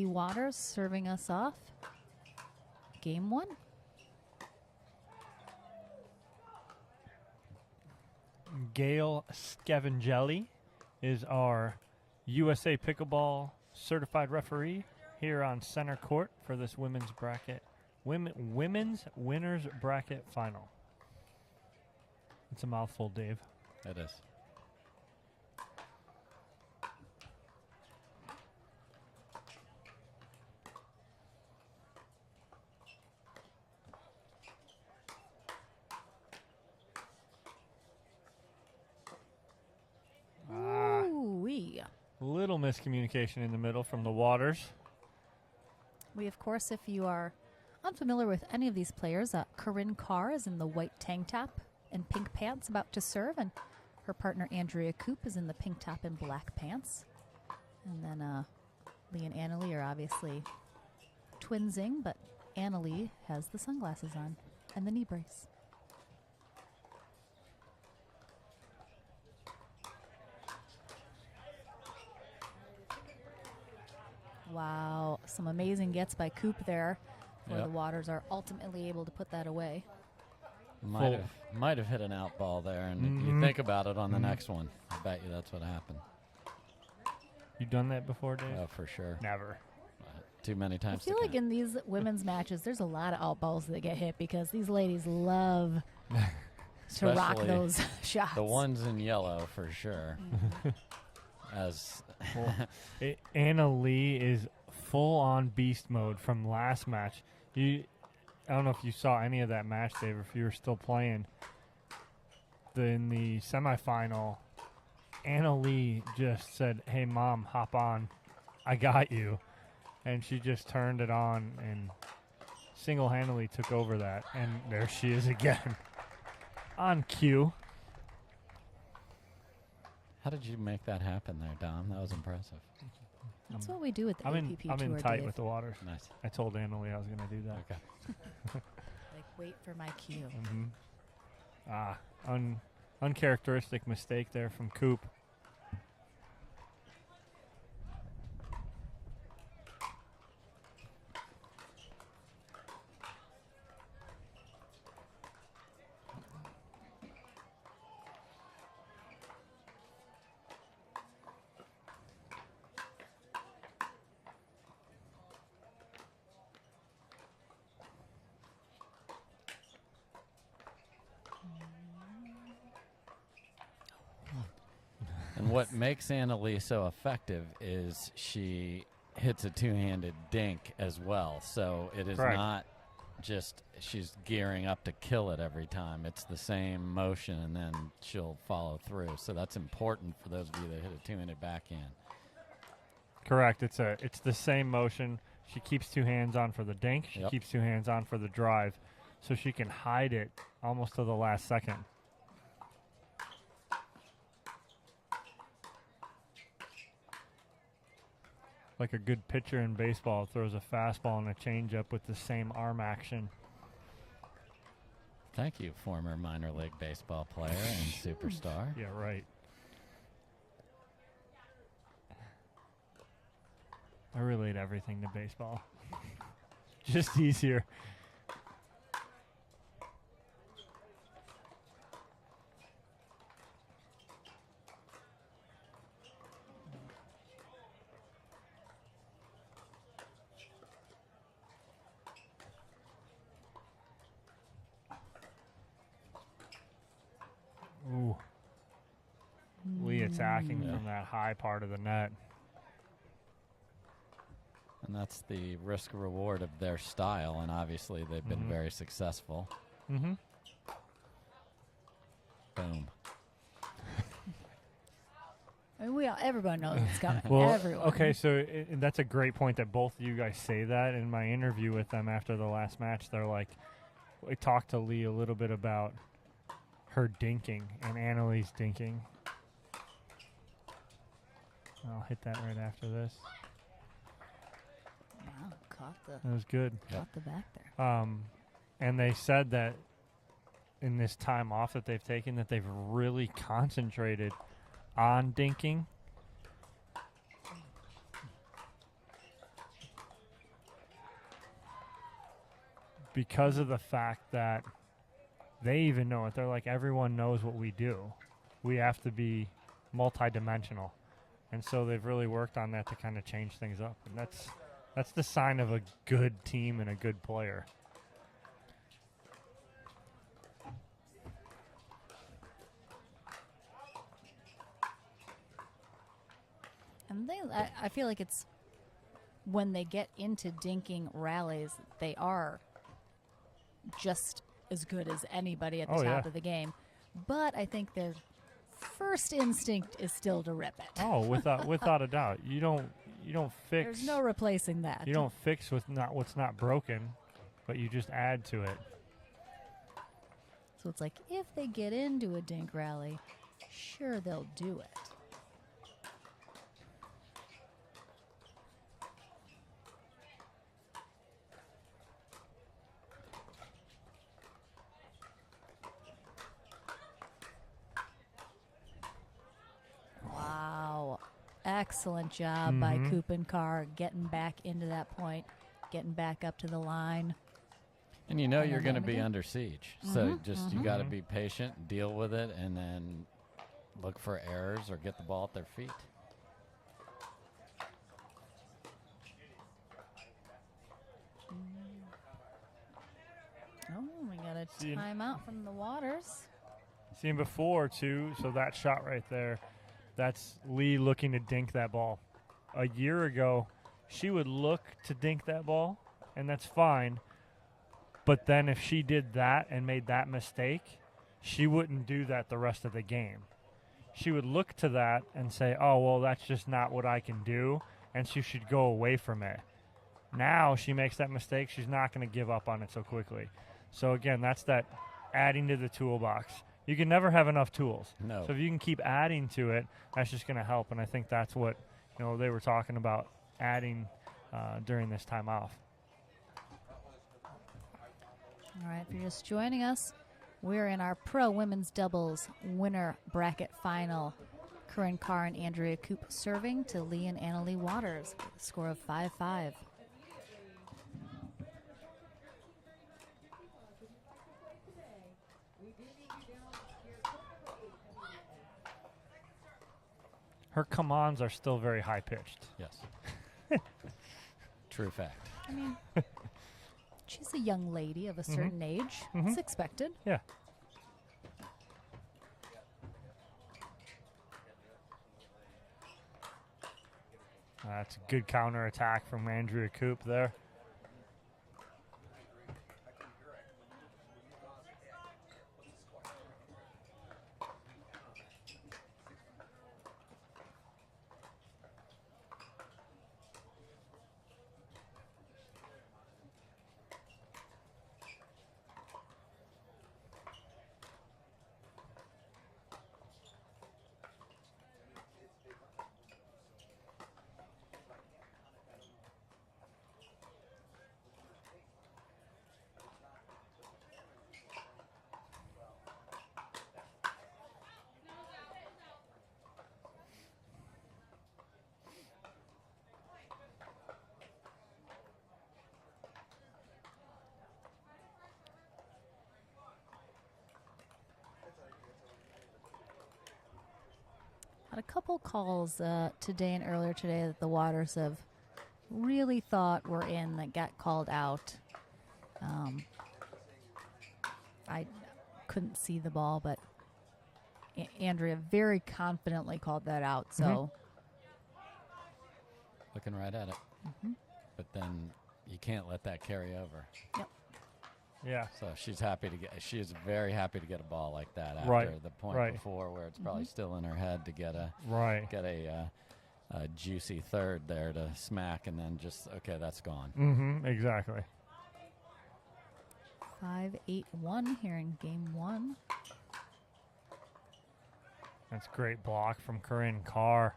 Waters serving us off. Game 1. Gail Scavangelli is our USA Pickleball certified referee here on center court for this women's bracket, women's winners bracket final. It's a mouthful, Dave. It is. Ooh-wee. Little miscommunication in the middle from the Waters. We, of course, if you are unfamiliar with any of these players, Corinne Carr is in the white tank top and pink pants about to serve, and her partner Andrea Koop is in the pink top and black pants. And then Leigh and Annalie are obviously twinsing, but Annalie has the sunglasses on and the knee brace. Wow, some amazing gets by Koop there, where the Waters are ultimately able to put that away. Might have hit an out ball there, and you think about it on the next one. I bet you that's what happened. You done that before, Dave? Oh, for sure. Never. Too many times. I feel like in these women's matches, there's a lot of out balls that get hit because these ladies love to rock those shots. The ones in yellow, for sure. Anna Leigh is full on beast mode from last match. I don't know if you saw any of that match, Dave, or if you were still playing. In the semifinal, Anna Leigh just said, "Hey, Mom, hop on. I got you." And she just turned it on and single-handedly took over that. And there she is again on cue. How did you make that happen there, Dom? That was impressive. That's what we do with the I'm APP in tour, tight Dave. with the Waters. Nice. I told Annalie I was going to do that. Okay. Like, wait for my cue. Uncharacteristic mistake there from Koop. And what makes Anna Leigh so effective is she hits a two-handed dink as well. So it is not just she's gearing up to kill it every time. It's the same motion, and then she'll follow through. So that's important for those of you that hit a two-handed backhand. Correct. It's the same motion. She keeps two hands on for the dink. She keeps two hands on for the drive, so she can hide it almost to the last second. Like a good pitcher in baseball throws a fastball and a changeup with the same arm action. Thank you, former minor league baseball player and superstar. Yeah, right. I relate everything to baseball. Just easier. Ooh. Leigh attacking from that high part of the net. And that's the risk reward of their style, and obviously they've been very successful. Mm-hmm. Boom. I mean, everyone knows it's coming. Well, Everyone. okay, so that's a great point that both of you guys say that. In my interview with them after the last match, they're like, we talked to Leigh a little bit about her dinking and Annalie's dinking. I'll hit that right after this. Wow, That was good. Caught the back there. And they said that in this time off that they've taken, that they've really concentrated on dinking. because of the fact that they even know it. They're like, everyone knows what we do. We have to be multidimensional. And so they've really worked on that to kind of change things up. And that's the sign of a good team and a good player. And I feel like it's when they get into dinking rallies, they are just as good as anybody at the top of the game. But I think their first instinct is still to rip it. Oh, without a doubt. You don't fix. There's no replacing that. You don't fix what's not broken, but you just add to it. So it's like if they get into a dink rally, sure they'll do it. Excellent job by Koop and Carr getting back into that point, getting back up to the line. And you know you're going to be under siege. So just you got to be patient, deal with it, and then look for errors or get the ball at their feet. Oh, we got a timeout from the Waters. Seen before, too, so that shot right there. That's Leigh looking to dink that ball. A year ago, she would look to dink that ball, and that's fine. But then if she did that and made that mistake, she wouldn't do that the rest of the game. She would look to that and say, oh, well, that's just not what I can do, and she should go away from it. Now she makes that mistake, she's not going to give up on it so quickly. So, again, that's that adding to the toolbox. You can never have enough tools. No. So if you can keep adding to it, that's just going to help. And I think that's what they were talking about adding during this time off. All right, if you're just joining us, we're in our pro women's doubles winner bracket final. Corinne Carr and Andrea Koop serving to Leigh and Leigh Waters with a score of 5-5. Her come-ons are still very high-pitched. Yes. True fact. I mean, she's a young lady of a certain age. It's expected. Yeah. That's a good counter-attack from Andrea Koop there. Had a couple calls today and earlier today that the Waters have really thought were in that got called out. I couldn't see the ball, but Andrea very confidently called that out. So looking right at it. But then you can't let that carry over. Yep. Yeah. So she's happy to get. She is very happy to get a ball like that after the point before, where it's probably still in her head to get a a juicy third there to smack, and then just that's gone. Exactly. 5-8-1 here in game one. That's great block from Corinne Carr.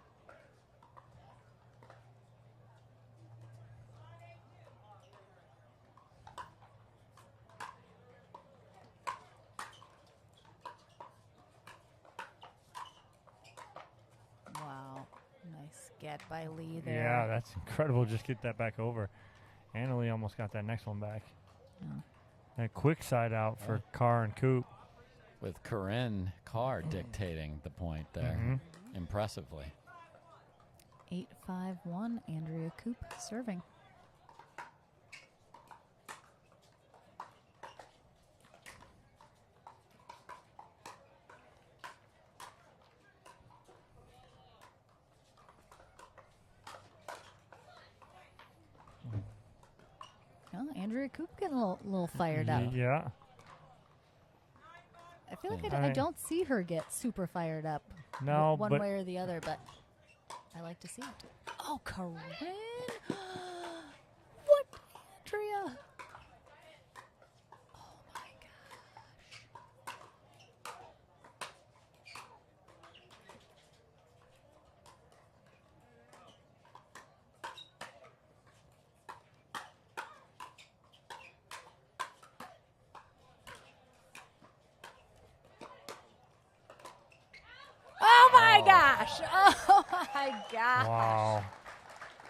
Wow. Nice get by Leigh there. Yeah, that's incredible. Just get that back over. Leigh almost got that next one back. Yeah. A quick side out for Carr and Koop. With Corinne Carr dictating the point there impressively. 8-5-1, Andrea Koop serving. Well, Andrea Koop getting a little fired up. Yeah. I feel like I don't see her get super fired up. No, one but way or the other, but I like to see it. Oh, Corinne! What, Andrea? Oh my gosh! Oh my gosh! Oh my gosh! wow.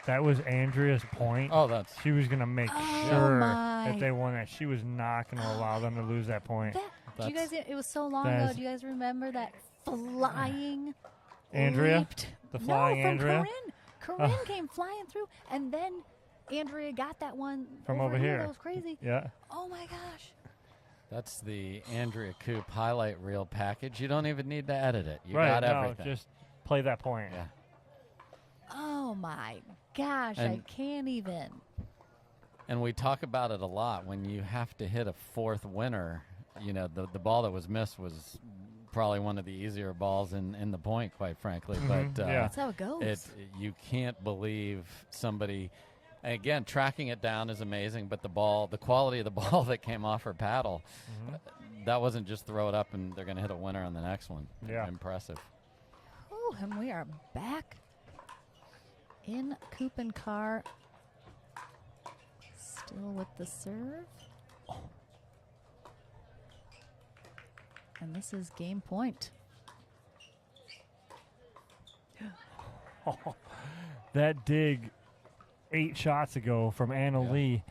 That was Andrea's point. Oh, that's She was going to make Oh sure my. that they won that. She was not going to allow them to lose that point. Do you guys? It was so long that ago. is- Do you guys remember that flying? Andrea? leaped- The flying no, from Andrea? Corinne came flying through, and then Andrea got that one From over here. That was crazy. Yeah. Oh my gosh! That's the Andrea Koop highlight reel package. You don't even need to edit it. You right. got No, everything. just play that point. Yeah. Oh my gosh! I And- can't even. And we talk about it a lot. When you have to hit a fourth winner, you know, the ball that was missed was probably one of the easier balls in the point, quite frankly. But yeah. That's how it goes. you can't believe somebody. Again, tracking it down is amazing, but the quality of the ball that came off her paddle, that wasn't just throw it up and they're going to hit a winner on the next one. Yeah. Impressive. Oh, and we are back in Koop and Carr. Still with the serve. And this is game point. That dig 8 shots ago from Anna Leigh,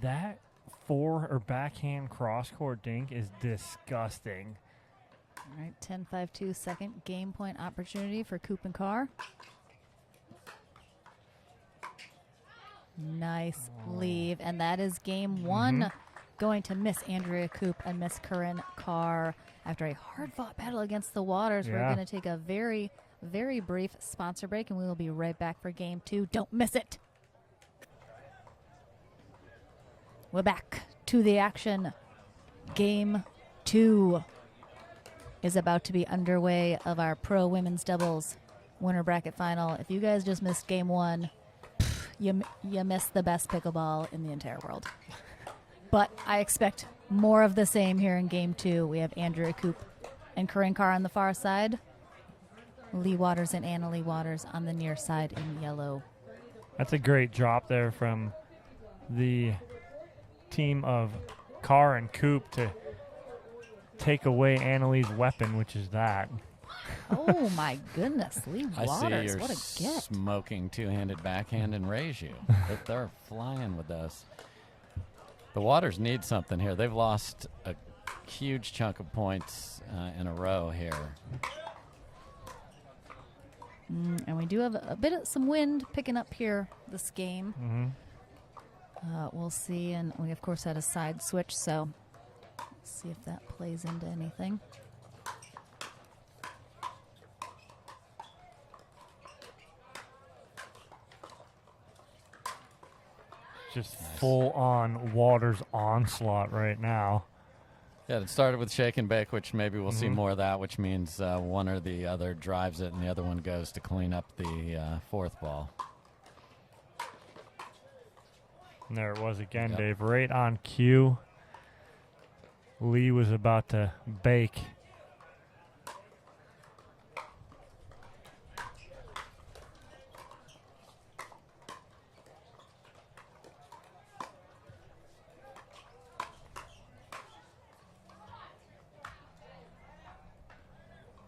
that backhand cross-court dink is disgusting. All right, 10-5-2, second game point opportunity for Koop and Carr. Nice leave, and that is game one. Going to miss Andrea Koop and miss Corinne Carr after a hard-fought battle against the Waters. We're Yeah. going to take a very, very brief sponsor break, and we will be right back for game two. Don't miss it. We're back to the action. Game two is about to be underway of our pro women's doubles winner bracket final. If you guys just missed game one, you missed the best pickleball in the entire world. But I expect more of the same here in game two. We have Andrea Koop and Corinne Carr on the far side. Leigh Waters and Leigh Waters on the near side in yellow. That's a great drop there from the team of Carr and Koop to take away Annalie's weapon, which is that. Oh my goodness, Leigh I Waters, see what you're a get. smoking two-handed backhand and raise you. They're flying with us. The Waters need something here. They've lost a huge chunk of points in a row here. And we do have a bit of some wind picking up here this game. We'll see, and we of course had a side switch, so let's see if that plays into anything. Just full-on Waters onslaught right now. Yeah, it started with shake and bake, which maybe we'll see more of that, which means one or the other drives it and the other one goes to clean up the fourth ball. And there it was again, Yep. Dave. Right on cue. Leigh was about to bake.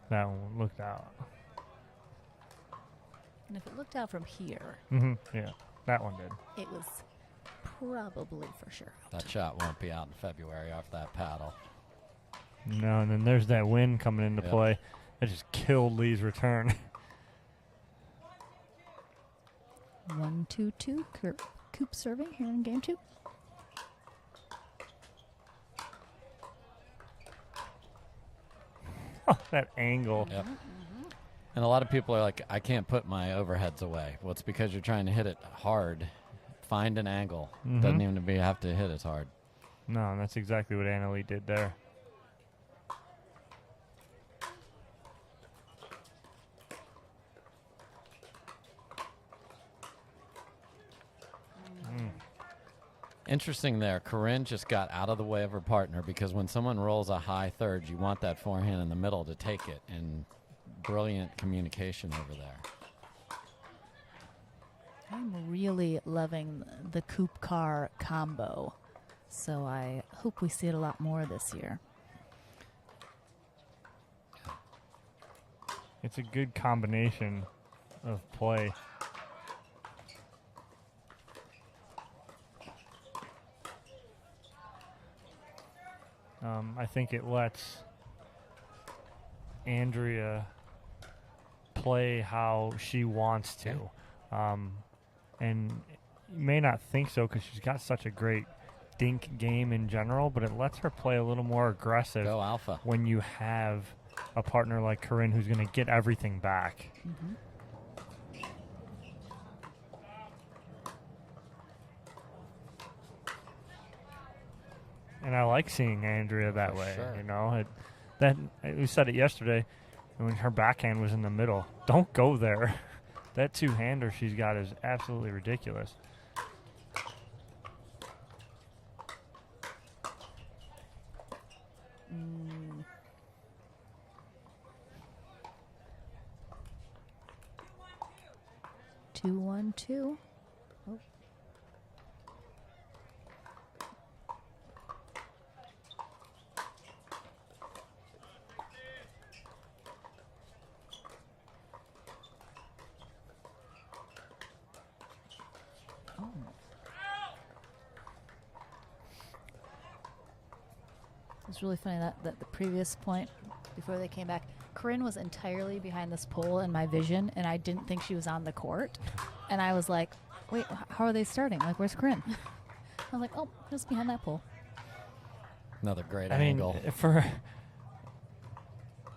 That one looked out. And if it looked out from here, Yeah, that one did. it was probably for sure out. That shot won't be out in February off that paddle. No, and then there's that wind coming into play. That just killed Leigh's return. 1-2-2. Koop serving here in game 2. Oh, that angle. Yep. And a lot of people are like, I can't put my overheads away. Well, it's because you're trying to hit it hard. Find an angle. Doesn't even have to hit as hard. No, and that's exactly what Anna Leigh did there. Interesting there. Corinne just got out of the way of her partner because when someone rolls a high third, you want that forehand in the middle to take it. And brilliant communication over there. I'm really loving the Koop Carr combo. So I hope we see it a lot more this year. It's a good combination of play. I think it lets Andrea play how she wants to. And you may not think so because she's got such a great dink game in general, but it lets her play a little more aggressive. Go alpha. When you have a partner like Corinne who's going to get everything back. And I like seeing Andrea that way. Sure. You know, we said it yesterday when her backhand was in the middle. Don't go there. That two-hander she's got is absolutely ridiculous. Two, 1-2. Oh. It's really funny that the previous point before they came back, Corinne was entirely behind this pole in my vision, and I didn't think she was on the court. And I was like, wait, how are they starting? Like, where's Corinne? I was like, oh, just behind that pole. Another great I angle. mean, for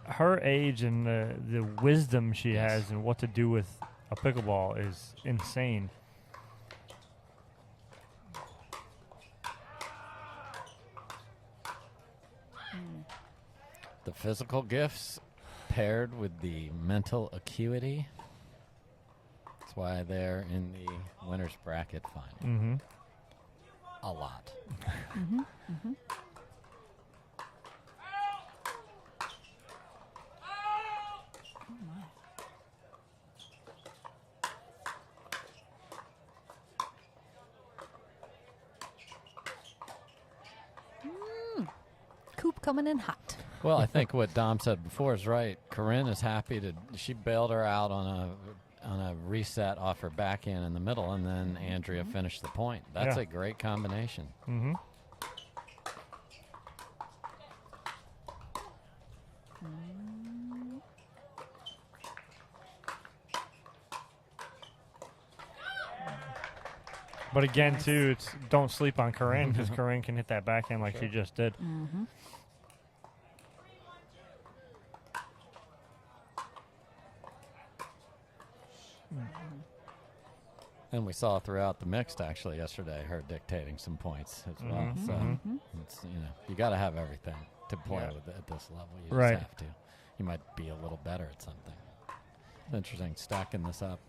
her age and the wisdom she has and what to do with a pickleball is insane. The physical gifts paired with the mental acuity. That's why they're in the winner's bracket final. A lot. Koop coming in hot. Well, I think what Dom said before is right. Corinne is happy she bailed her out on a reset off her backhand in the middle, and then Andrea finished the point. That's a great combination. But again, too, it's don't sleep on Corinne because Corinne can hit that backhand like she just did. And we saw throughout the mixed actually yesterday her dictating some points as well. So it's, you got to have everything to play with it at this level. You just have to. You might be a little better at something. It's interesting stacking this up.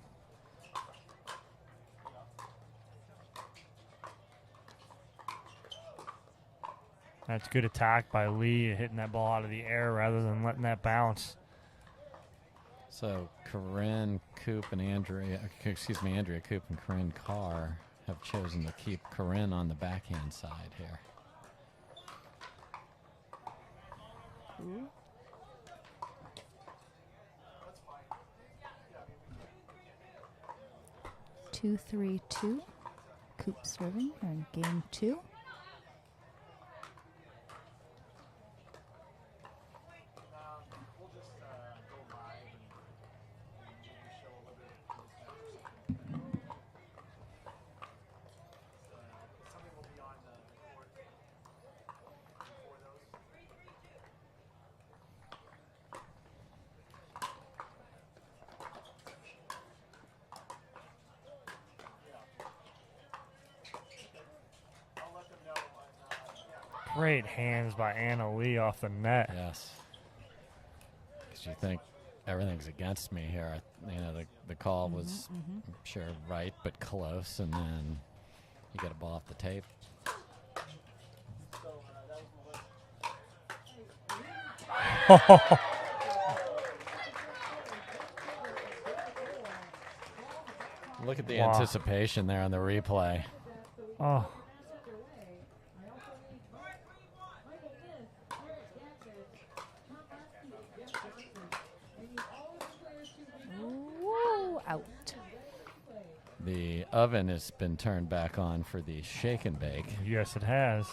That's good attack by Leigh, hitting that ball out of the air rather than letting that bounce. So Corinne Koop and Andrea Koop and Corinne Carr have chosen to keep Corinne on the backhand side here. Ooh. Two, 3, 2. Koop serving here in game 2. Great hands by Anna Leigh off the net. Yes. Because you think everything's against me here. You know, the call was, I'm sure, right, but close, and then you get a ball off the tape. Look at the anticipation there on the replay. Oh. Whoa, out. The oven has been turned back on for the shake and bake. Yes, it has.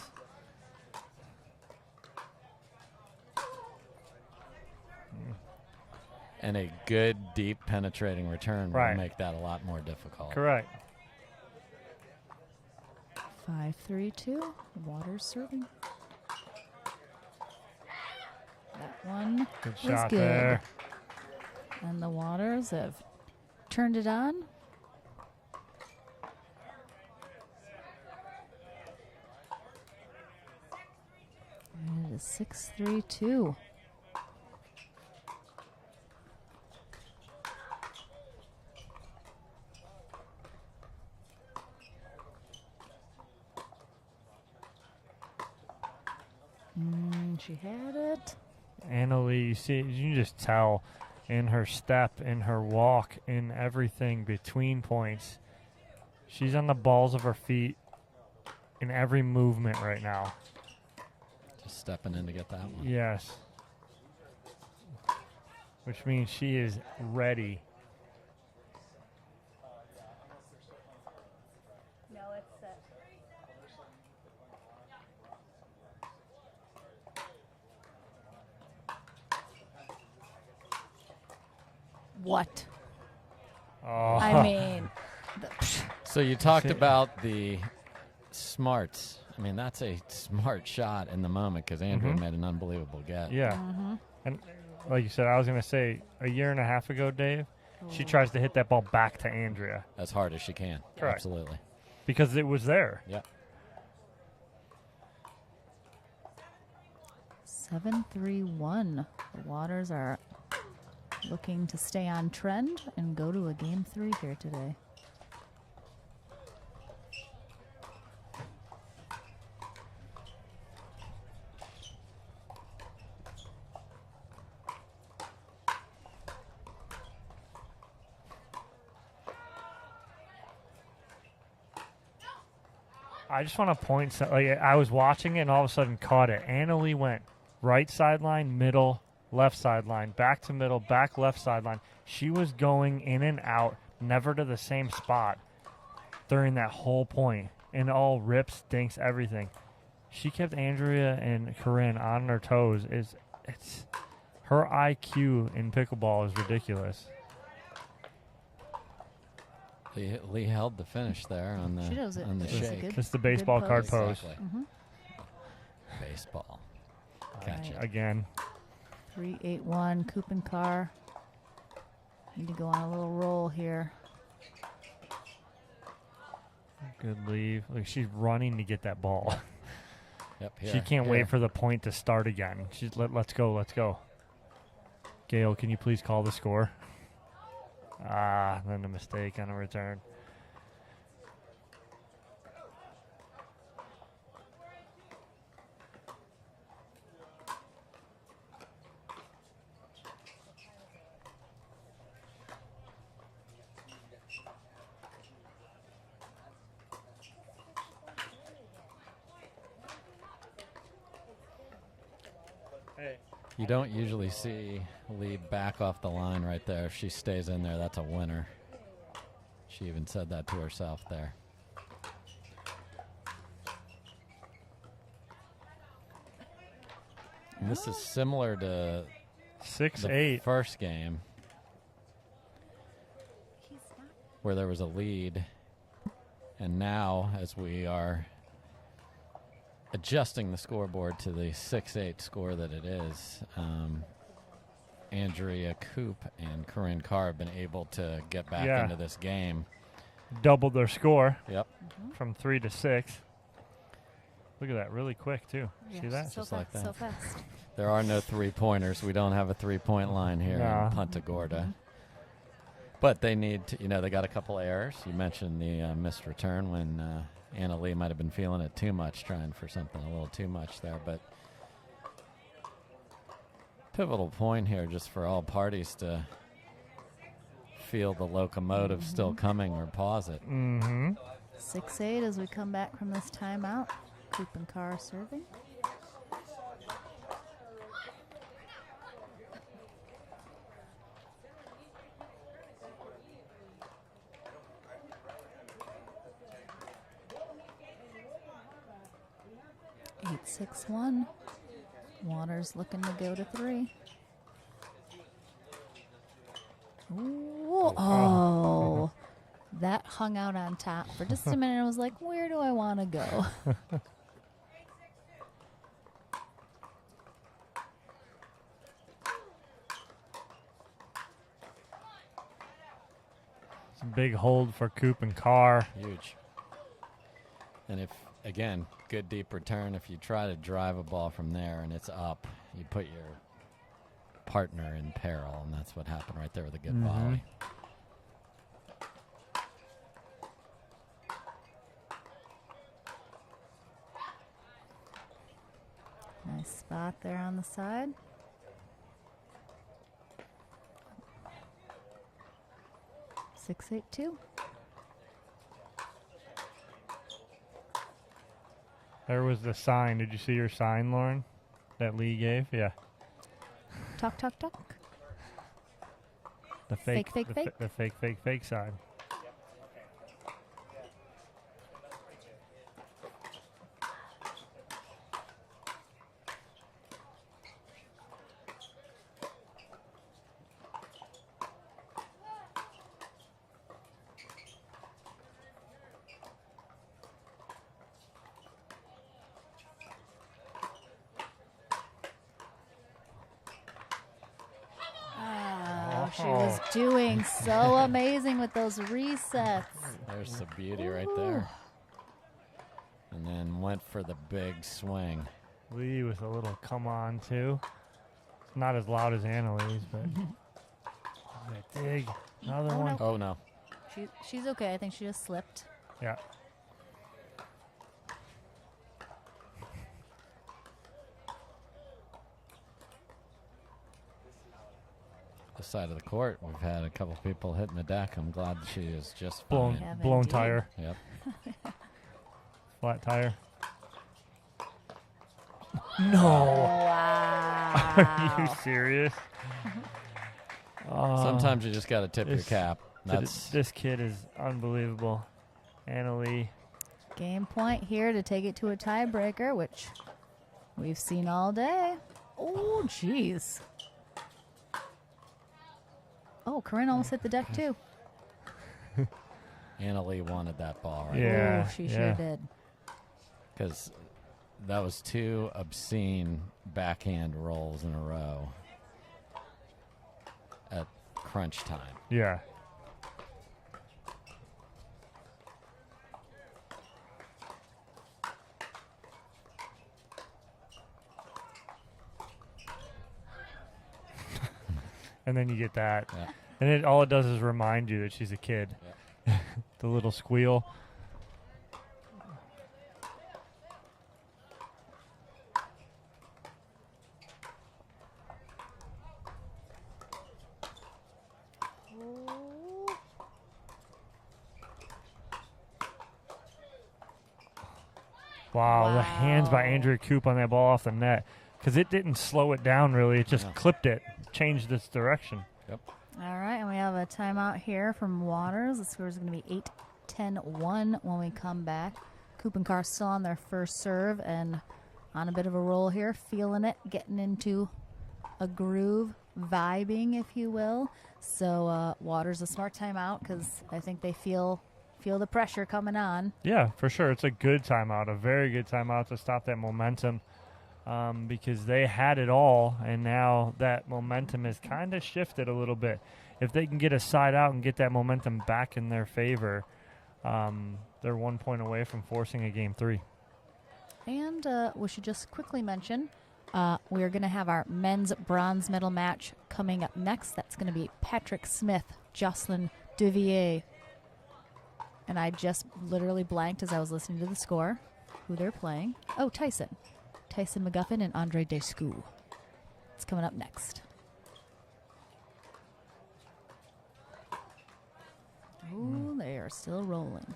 And a good, deep, penetrating return Right. will make that a lot more difficult. Correct. 5-3-2. Waters serving. That one Good was shot good. there. And the Waters have turned it on. And it is 6-3-2. She had it. Anna Leigh, you can just tell in her step, in her walk, in everything between points. She's on the balls of her feet in every movement right now. Just stepping in to get that one. Yes. Which means she is ready. No, it's set. What? Oh. I mean, So you talked about the smarts. I mean, that's a smart shot in the moment because Andrea made an unbelievable get. Yeah. And like you said, I was going to say a year and a half ago, Dave, she tries to hit that ball back to Andrea. As hard as she can. Correct. Absolutely. Because it was there. Yeah. 7-3-1. The Waters are looking to stay on trend and go to a game 3 here today. I just want to point, like I was watching it and all of a sudden caught it. Anna Leigh went right sideline, middle, left sideline, back to middle, back left sideline. She was going in and out, never to the same spot during that whole point. And all rips, dinks, everything. She kept Andrea and Corinne on their toes. It's her IQ in pickleball is ridiculous. Leigh held the finish there on the shake. Just the baseball card pose. Exactly. Baseball. Catch it. Again. 3-8-1. Koop and Carr need to go on a little roll here. Good leave. Like she's running to get that ball. Yep. She can't wait for the point to start again. She's let's go. Gail, can you please call the score? Then a mistake on a return. You don't usually see Leigh back off the line right there. If she stays in there, that's a winner. She even said that to herself there. And this is similar to 6-8. the first game where there was a lead. And now, as we are adjusting the scoreboard to the 6-8 score that it is, Andrea Koop and Corinne Carr have been able to get back into this game. Doubled their score. Yep. From 3 to 6. Look at that, really quick too. Yeah, See that? So Just fast, like that. so fast. There are no 3-pointers. We don't have a 3-point line here in Punta Gorda. But they need to, they got a couple errors. You mentioned the missed return when Anna Leigh might have been feeling it too much, trying for something a little too much there. But pivotal point here just for all parties to feel the locomotive still coming or pause it. 6-8 as we come back from this timeout. Koop and Carr serving. Eight, 6-1. Waters looking to go to 3. Ooh, oh, that hung out on top for just a minute. I was like, where do I want to go? It's a big hold for Koop and Carr. Huge. And if, again, good deep return, if you try to drive a ball from there and it's up, you put your partner in peril, and that's what happened right there with a good volley. Nice spot there on the side. Six, 8-2. There was the sign. Did you see your sign, Lauren, that Leigh gave? Yeah. Talk, talk, talk. The fake, Fake, fake, the fake sign. She was doing so amazing with those resets. There's the beauty right there. And then went for the big swing. Leigh with a little come on, too. It's not as loud as Anna Leigh's, but. Oh, that dig. Another one. No. Oh, no. She's okay. I think she just slipped. Yeah. The side of the court, we've had a couple people hitting the deck. I'm glad she is just Blown indeed. tire. Yep. Flat tire. No. Wow. Are you serious? Sometimes you just got to tip your cap. This kid is unbelievable. Anna Leigh. Game point here to take it to a tiebreaker, which we've seen all day. Oh, jeez. Oh, Corinne almost hit the deck, too. Anna Leigh wanted that ball right Yeah. Oh, she sure did. because that was 2 obscene backhand rolls in a row at crunch time. Yeah. And then you get that. Yeah. And all it does is remind you that she's a kid. Yeah. The little squeal. Wow, the hands by Andrea Koop on that ball off the net. Because it didn't slow it down, really. It just clipped it, changed its direction. Yep. All right, and we have a timeout here from Waters. The score is going to be 8-10-1 when we come back. Koop and Carr still on their first serve, and on a bit of a roll here, feeling it, getting into a groove, vibing, if you will. So Waters a smart timeout because I think they feel the pressure coming on. Yeah, for sure. It's a good timeout, a very good timeout to stop that momentum because they had it all, and now that momentum has kind of shifted a little bit. If they can get a side out and get that momentum back in their favor, they're 1 point away from forcing a game 3. And we should just quickly mention we are going to have our men's bronze medal match coming up next. That's going to be Patrick Smith, Jocelyn Duvier. And I just literally blanked as I was listening to the score, who they're playing. Oh, Tyson McGuffin and Andre Descou. It's coming up next. Ooh, they are still rolling.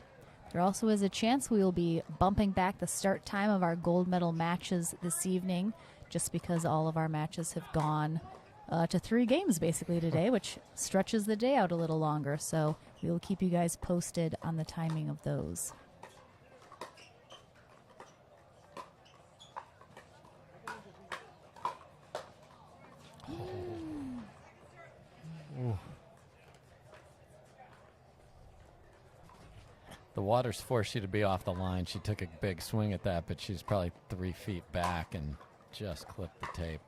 There also is a chance we will be bumping back the start time of our gold medal matches this evening, just because all of our matches have gone to 3 games basically today, which stretches the day out a little longer. So we will keep you guys posted on the timing of those. Ooh. The Waters forced you to be off the line. She took a big swing at that, but she's probably 3 feet back and just clipped the tape.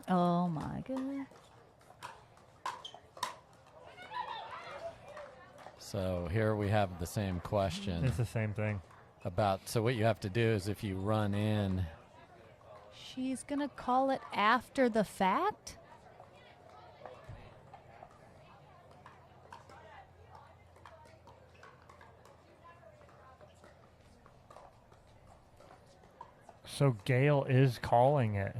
Oh my God. So here we have the same question. It's the same thing. So what you have to do is if you run in. She's going to call it after the fact? So Gail is calling it.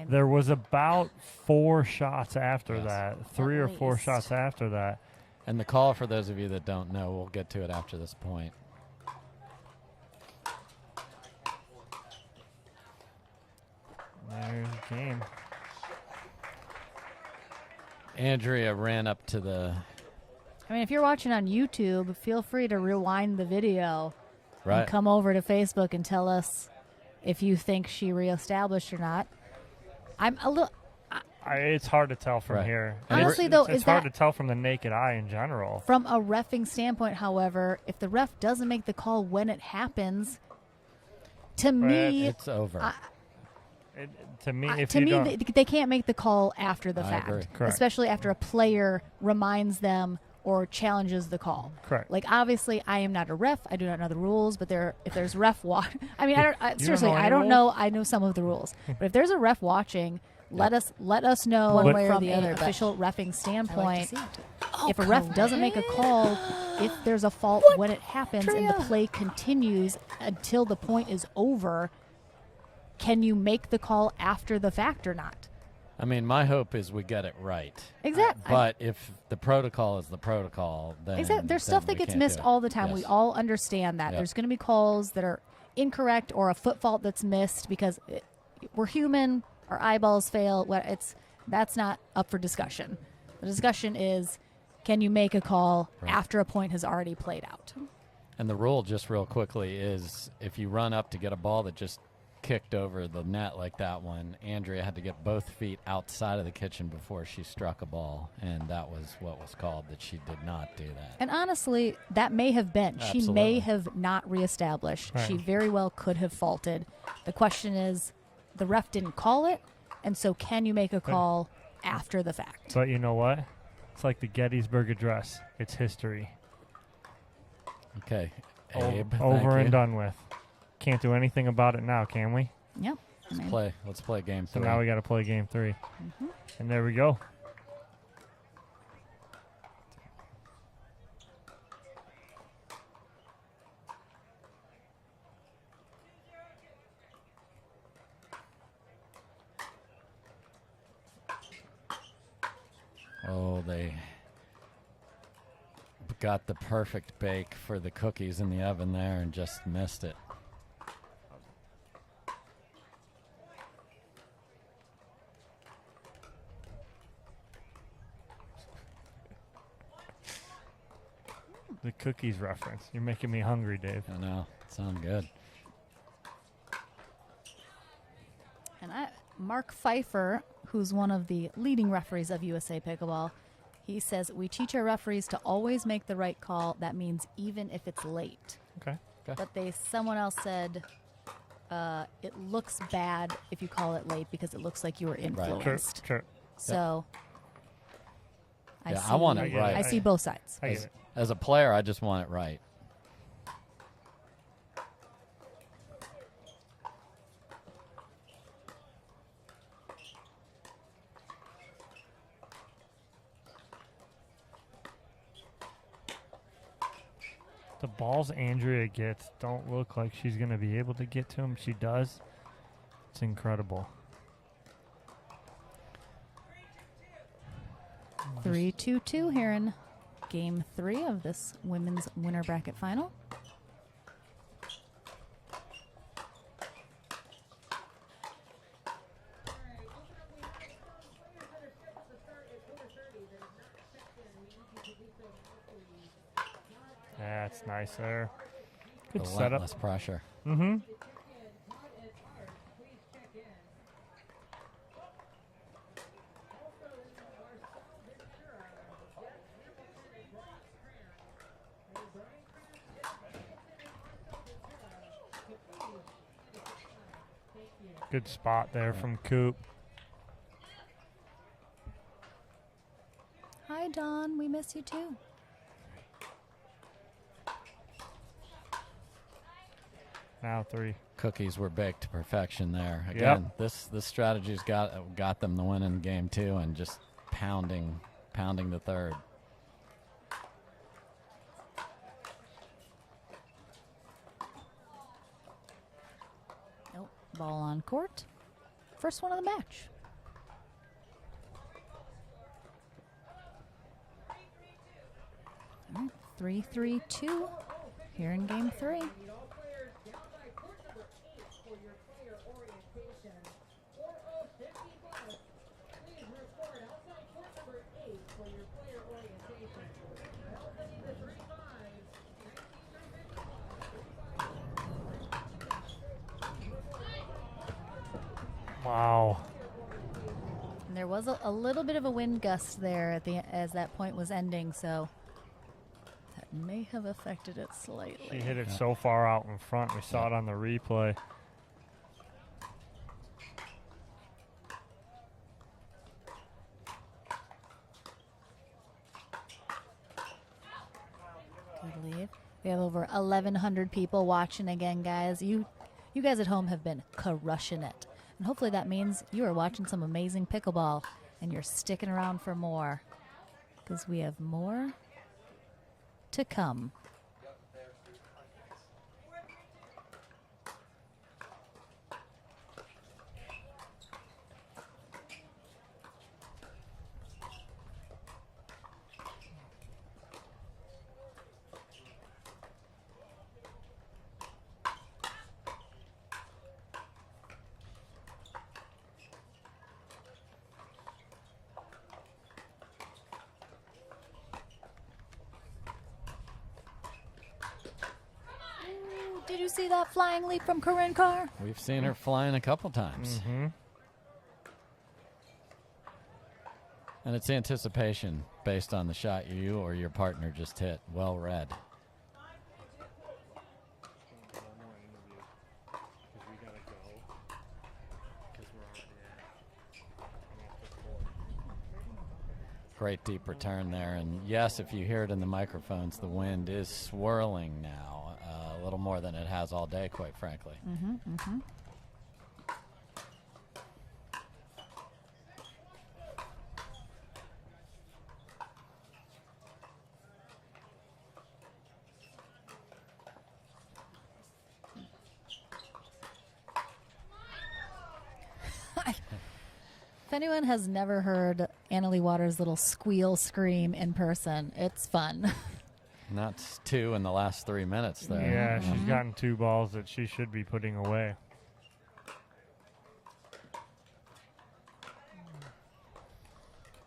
There was about 4 shots after that, 3 or 4 shots after that. And the call, for those of you that don't know, we'll get to it after this point. There's the game. Andrea ran up to the... I mean, if you're watching on YouTube, feel free to rewind the video Right. and come over to Facebook and tell us if you think she reestablished or not. I'm a little... It's hard to tell from Right. here. Honestly, it's, though, it's is hard that- to tell from the naked eye in general. From a reffing standpoint, however, if the ref doesn't make the call when it happens, to me... It's over. To me, if to you me, don't, they can't make the call after the I fact, agree. Correct. especially after a player reminds them or challenges the call. Correct. Like, obviously, I am not a ref. I do not know the rules, but if there's ref I mean, seriously, know any I don't rules? know. I know some of the rules, but if there's a ref watching, let us know One way or from the an other, but official reffing I like standpoint. to see it. If a ref doesn't make a call, if there's a fault when it happens and the play continues until the point is over, can you make the call after the fact or not? I mean, my hope is we get it right. Exactly. But if the protocol is the protocol, then Exactly. There's then stuff that we gets can't missed do it. all the time. Yes. We all understand that. Yep. There's going to be calls that are incorrect or a foot fault that's missed because we're human. Our eyeballs fail. That's not up for discussion. The discussion is, can you make a call Right. after a point has already played out? And the rule, just real quickly, is if you run up to get a ball that just kicked over the net like that one, Andrea had to get both feet outside of the kitchen before she struck a ball, and that was what was called, that she did not do that. And honestly, that may have been. She Absolutely. may have not reestablished. Right. She very well could have faulted. The question is, the ref didn't call it, and so can you make a call after the fact? but you know what? It's like the Gettysburg Address. It's history. Okay, O- Abe, thank over and you. done with. Can't do anything about it now, can we? Yep. I mean, Let's play game So 3. now we got to play game 3. Mm-hmm. And there we go. Oh, they got the perfect bake for the cookies in the oven there and just missed it. the cookies reference. You're making me hungry, Dave. I know. Sound good. And Mark Pfeiffer, who's one of the leading referees of USA Pickleball, he says, we teach our referees to always make the right call. That means even if it's late. Okay. But someone else said it looks bad if you call it late because it looks like you were influenced. Sure. So I want it right. I see both sides. As a player, I just want it right. The balls Andrea gets don't look like she's going to be able to get to them. She does. It's incredible. 3-2-2 here in Game 3 of this women's winner bracket final. That's nice there. Good Relentless setup. Pressure. Mm-hmm. Good spot there from Koop. Hi, Dawn. We miss you too. Now 3. Cookies were baked to perfection there. Again, this strategy's got them the win in Game 2 and just pounding the third. Nope. Ball on court. First one of the match. All right, 3-3-2 here in Game 3. Wow. And there was a little bit of a wind gust there as that point was ending, so that may have affected it slightly. She hit it so far out in front. We saw it on the replay. Good lead. We have over 1,100 people watching again, guys. You guys at home have been crushing it. And hopefully that means you are watching some amazing pickleball and you're sticking around for more, because we have more to come. Did you see that flying leap from Corinne Carr? We've seen her flying a couple times. Mm-hmm. And it's anticipation based on the shot you or your partner just hit. Well read. Great deep return there. And yes, if you hear it in the microphones, the wind is swirling now. A little more than it has all day, quite frankly. Mm-hmm, mm-hmm. If anyone has never heard Leigh Waters' little squeal scream in person, it's fun. And that's 2 in the last 3 minutes there. Yeah, she's gotten 2 balls that she should be putting away.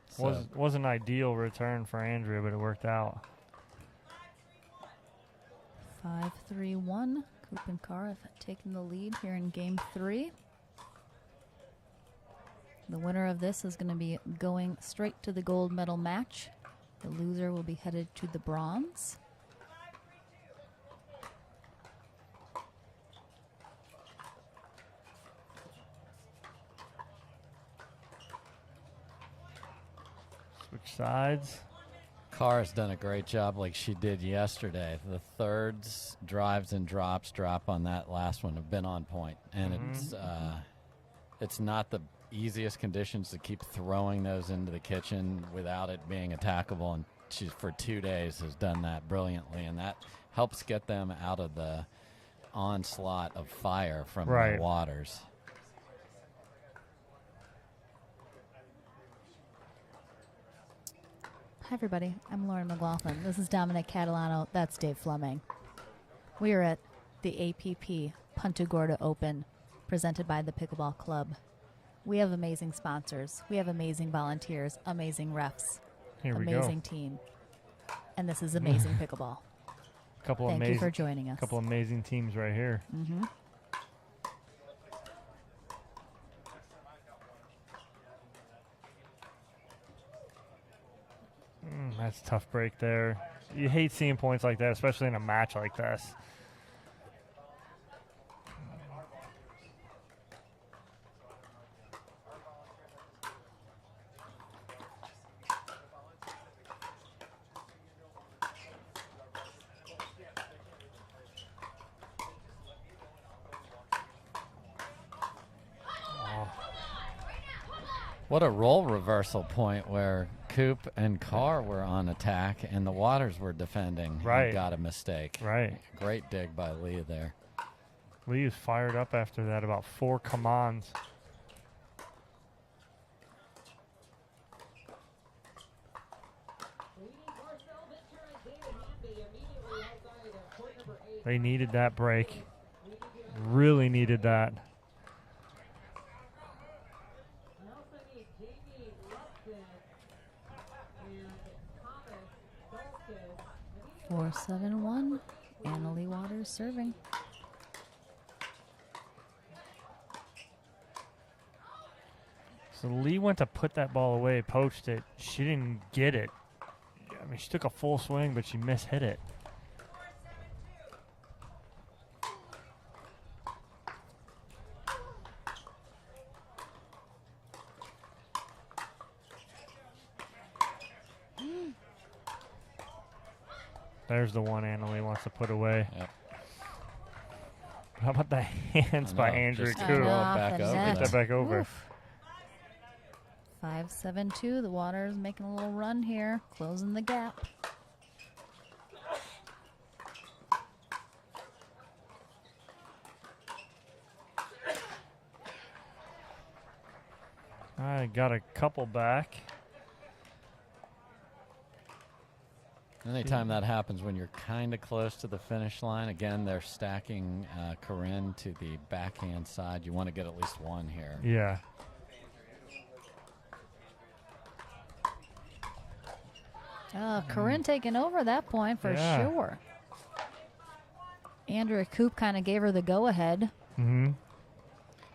So Was an ideal return for Andrea, but it worked out. 5-3-1. Koop and Carr have taken the lead here in game 3. The winner of this is going to be going straight to the gold medal match. The loser will be headed to the bronze. Switch sides. Carr has done a great job like she did yesterday. The thirds, drives, and drops drop on that last one have been on point. And it's not the easiest conditions to keep throwing those into the kitchen without it being attackable. And she, for 2 days, has done that brilliantly. And that helps get them out of the onslaught of fire from the Waters. Hi, everybody. I'm Lauren McLaughlin. This is Dominic Catalano. That's Dave Fleming. We are at the APP Punta Gorda Open, presented by the Pickleball Club. We have amazing sponsors. We have amazing volunteers, amazing refs, amazing team. And this is amazing pickleball. Thank you for joining us. A couple amazing teams right here. Mm-hmm. That's a tough break there. You hate seeing points like that, especially in a match like this. What a role reversal point where Koop and Carr were on attack and the Waters were defending. Right. And got a mistake. Right. Great dig by Leigh there. Leigh is fired up after that, about 4 commands. They needed that break. Really needed that. Four, 7-1. Leigh Waters serving. So Leigh went to put that ball away, poached it. She didn't get it. I mean, she took a full swing, but she mishit it. There's the one Leigh wants to put away. Yep. How about the hands by Andrea Koop? Get that back over. Oof. 5-7-2. The Waters making a little run here, closing the gap. I got a couple back. Anytime that happens when you're kind of close to the finish line, again, they're stacking Corinne to the backhand side. You want to get at least one here. Yeah. Corinne taking over that point for sure. Andrea Koop kind of gave her the go-ahead. Mm-hmm.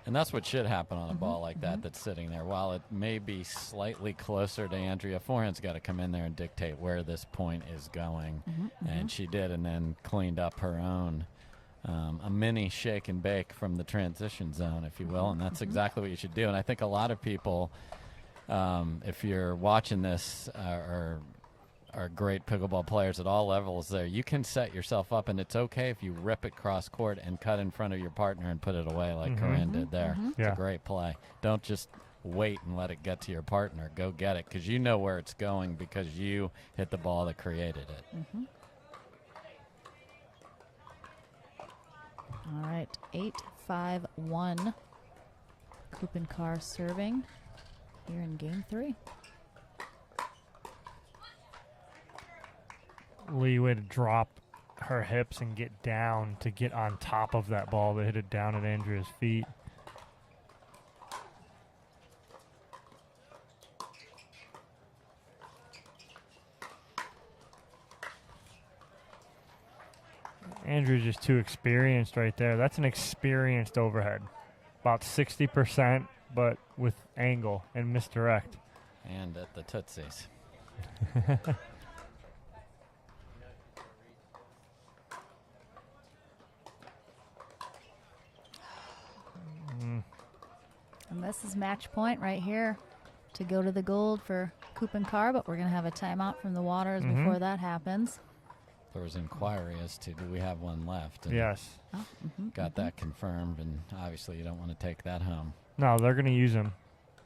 And that's what should happen on a ball like that that's sitting there. While it may be slightly closer to Andrea, forehand's got to come in there and dictate where this point is going. And she did, and then cleaned up her own. A mini shake and bake from the transition zone, if you will. And that's exactly what you should do. And I think a lot of people, if you're watching this, are great pickleball players at all levels there. You can set yourself up, and it's okay if you rip it cross court and cut in front of your partner and put it away like Corinne did there. It's a great play. Don't just wait and let it get to your partner. Go get it, because you know where it's going because you hit the ball that created it. All right, 8-5-1. Koop and Carr serving here in game 3. Leigh way to drop her hips and get down to get on top of that ball that hit it down at Andrea's feet. Andrew's just too experienced right there. That's an experienced overhead. About 60%, but with angle and misdirect. And at the Tootsies. And this is match point right here to go to the gold for Koop and Carr, but we're going to have a timeout from the Waters before that happens. There was inquiry as to do we have one left. And Yes. got that confirmed, and obviously you don't want to take that home. No, they're going to use him.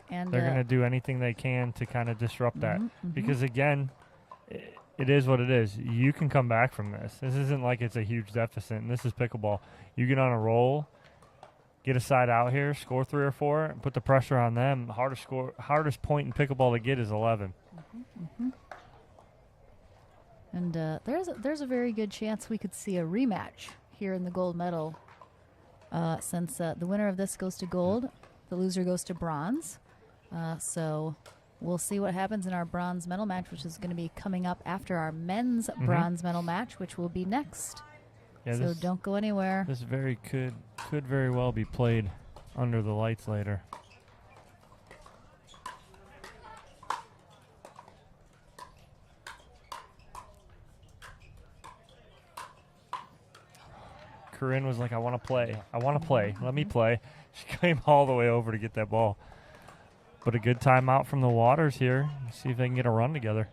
And They're going to do anything they can to kind of disrupt that. Because, again, it is what it is. You can come back from this. This isn't like it's a huge deficit, and this is pickleball. You get on a roll, get a side out here, score 3 or 4, and put the pressure on them. Hardest point in pickleball to get is 11. And there's a very good chance we could see a rematch here in the gold medal, since the winner of this goes to gold, the loser goes to bronze. So we'll see what happens in our bronze medal match, which is going to be coming up after our men's bronze medal match, which will be next. Yeah, so don't go anywhere. This could very well be played under the lights later. Corinne was like, I want to play. I want to play. Let me play. She came all the way over to get that ball. But a good timeout from the Waters here. See if they can get a run together.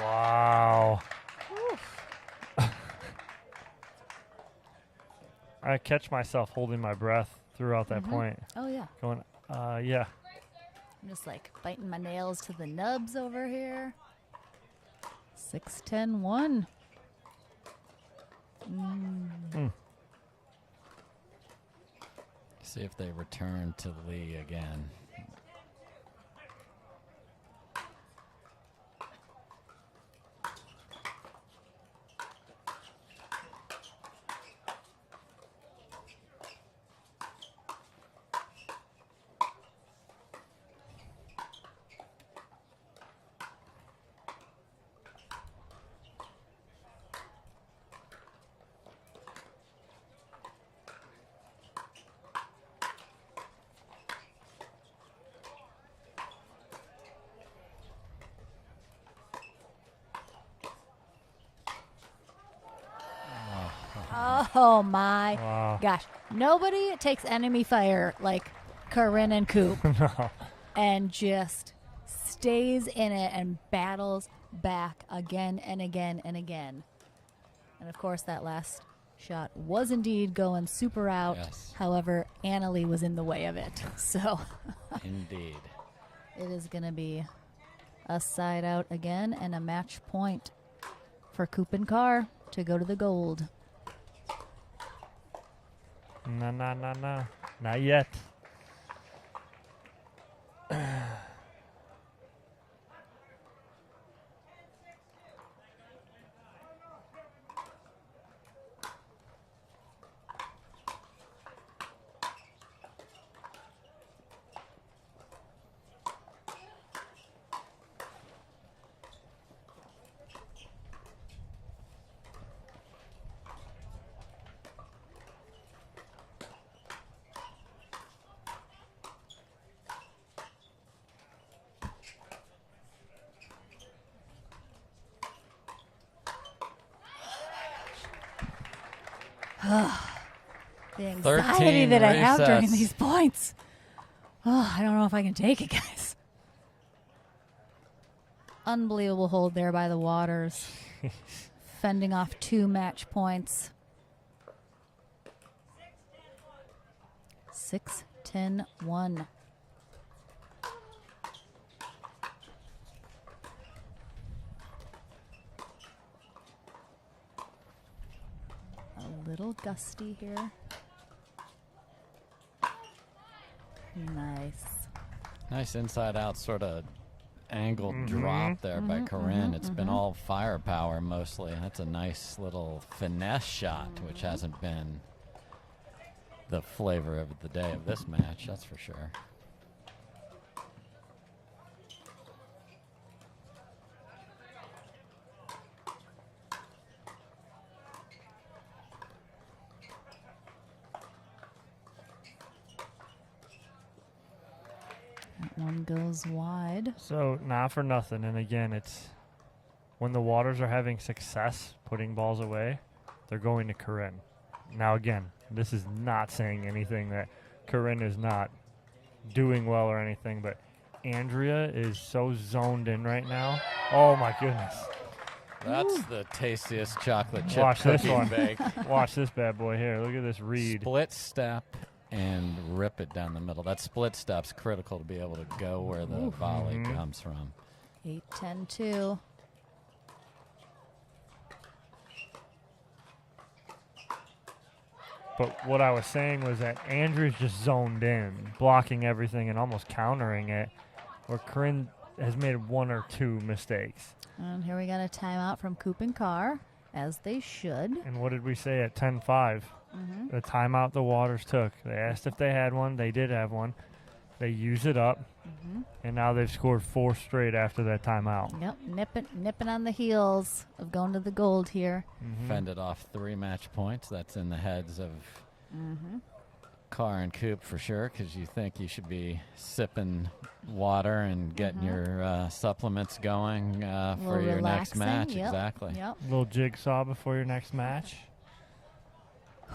Wow. I catch myself holding my breath throughout that point. Oh, yeah. Going, yeah. I'm just like biting my nails to the nubs over here. 6-10-1. See if they return to Leigh again. Oh my gosh. Nobody takes enemy fire like Corinne and Koop. No. And just stays in it and battles back again and again and again. And of course that last shot was indeed going super out. Yes. However, Annalie was in the way of it. So Indeed. it is going to be a side out again and a match point for Koop and Carr to go to the gold. No. Not yet. The anxiety that I have during these points. Oh, I don't know if I can take it, guys. Unbelievable hold there by the Waters. Fending off 2 match points. 6-10-1. little gusty here. Nice. Nice inside-out sort of angled drop there by Corinne. It's been all firepower mostly. That's a nice little finesse shot, which hasn't been the flavor of the day of this match, that's for sure. That one goes wide. So, not for nothing. And again, it's when the Waters are having success putting balls away, they're going to Corinne. Now, again, this is not saying anything that Corinne is not doing well or anything, but Andrea is so zoned in right now. Oh, my goodness. That's the tastiest chocolate chip Watch this cookie one. bake. Watch this bad boy here. Look at this read. Split step and rip it down the middle. That split step's critical to be able to go where the volley comes from. 8-10-2. But what I was saying was that Andrew's just zoned in, blocking everything and almost countering it, where Corinne has made one or two mistakes. And here we got a timeout from Koop and Carr, as they should. And what did we say at 10-5? The timeout the Waters took. They asked if they had one. They did have one. They used it up. And now they've scored 4 straight after that timeout. Yep, nipping on the heels of going to the gold here. Fended off 3 match points. That's in the heads of Carr and Koop for sure, because you think you should be sipping water and getting your supplements going for your next match. Yep. Exactly. Yep. Little jigsaw before your next match.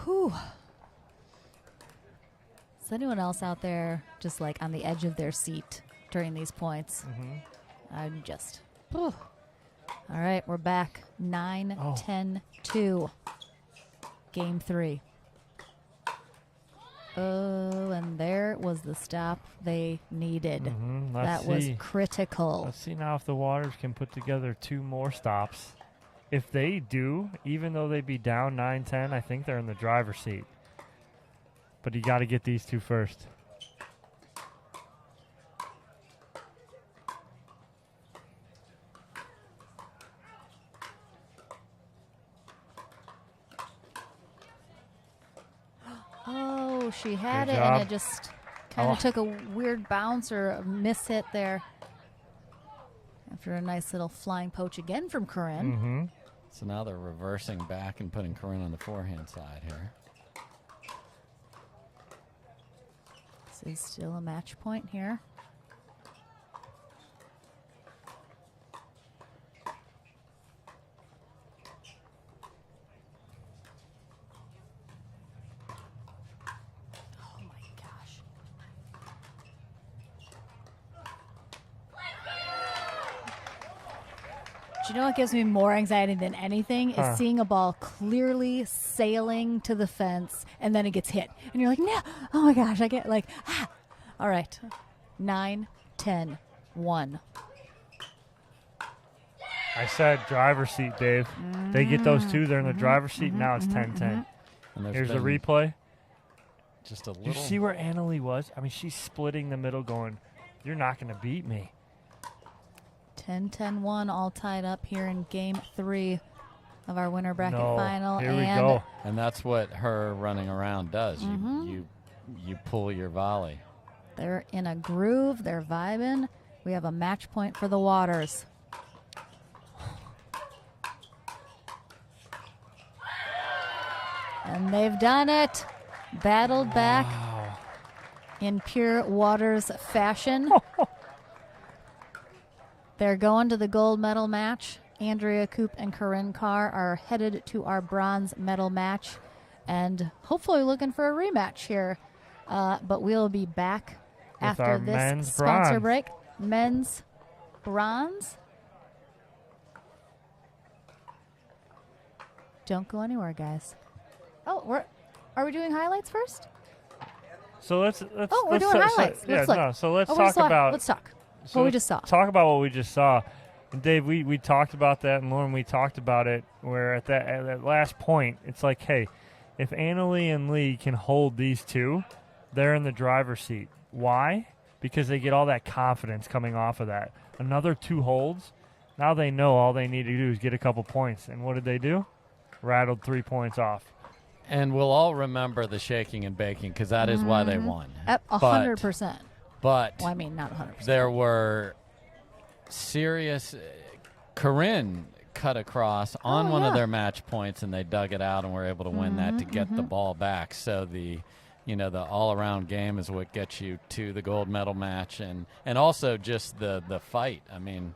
Whew. Is anyone else out there just like on the edge of their seat during these points? I'm just. Whew. All right, we're back. 9-10-2. Game 3. Oh, and there was the stop they needed. That was critical. Let's see now if the Waters can put together 2 more stops. If they do, even though they be down 9-10, I think they're in the driver's seat. But you got to get these 2 first. Oh, she had Good it, job. and it just kind of took a weird bounce or a miss hit there. After a nice little flying poach again from Corinne. So now they're reversing back and putting Corinne on the forehand side here. This is still a match point here. Oh my gosh. Do you know what gives me more anxiety than anything is seeing a ball clearly sailing to the fence and then it gets hit. And you're like, no, oh my gosh, I get like, ah. All right, 9-10-1. I said driver's seat, Dave. They get those 2, they're in the driver's seat. Now it's 10-10. Here's the replay. Just a little. You see where Anna Leigh was? I mean, she's splitting the middle going, you're not going to beat me. 10-10-1, all tied up here in Game 3 of our winner bracket final. Here we go. And that's what her running around does. You pull your volley. They're in a groove. They're vibing. We have a match point for the Waters. And they've done it. Battled back in pure Waters fashion. They're going to the gold medal match. Andrea Koop and Corinne Carr are headed to our bronze medal match and hopefully looking for a rematch here. But we'll be back with after this sponsor break. Men's bronze. Don't go anywhere, guys. Oh, are we doing highlights first? So let's we're let's doing highlights. Let's look. So let's Oh, talk about. Let's talk. So What we just saw. Talk about what we just saw. And Dave, we talked about that, and Lauren, we talked about it. Where at that last point, it's like, hey, If Annalee and Leigh can hold these two, they're in the driver's seat. Why? Because they get all that confidence coming off of that. Another 2 holds, now they know all they need to do is get a couple points. And what did they do? Rattled 3 points off. And we'll all remember the shaking and baking because that is why they won. 100%. But well, I mean, not 100%. There were serious. Corinne cut across on one of their match points, and they dug it out and were able to win that to get the ball back. So the all-around game is what gets you to the gold medal match, and also just the fight. I mean,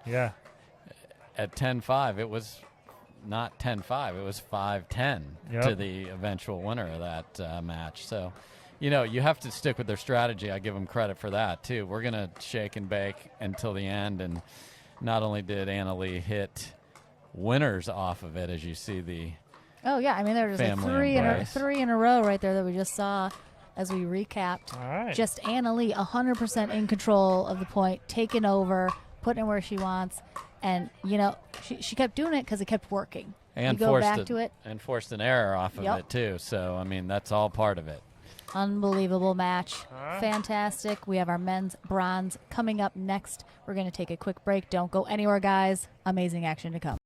at 10-5, it was not 10-5; it was 5-10 to the eventual winner of that match. So, you have to stick with their strategy. I give them credit for that too. We're gonna shake and bake until the end, and not only did Annalee hit winners off of it, as you see the. Oh yeah, I mean there was like three in a row right there that we just saw as we recapped. All right. Just Annalee 100% in control of the point, taking over, putting it where she wants, and she kept doing it because it kept working. And you go back to it and forced an error off of it too. So I mean that's all part of it. Unbelievable match. Fantastic. We have our men's bronze coming up next. We're going to take a quick break. Don't go anywhere, guys. Amazing action to come.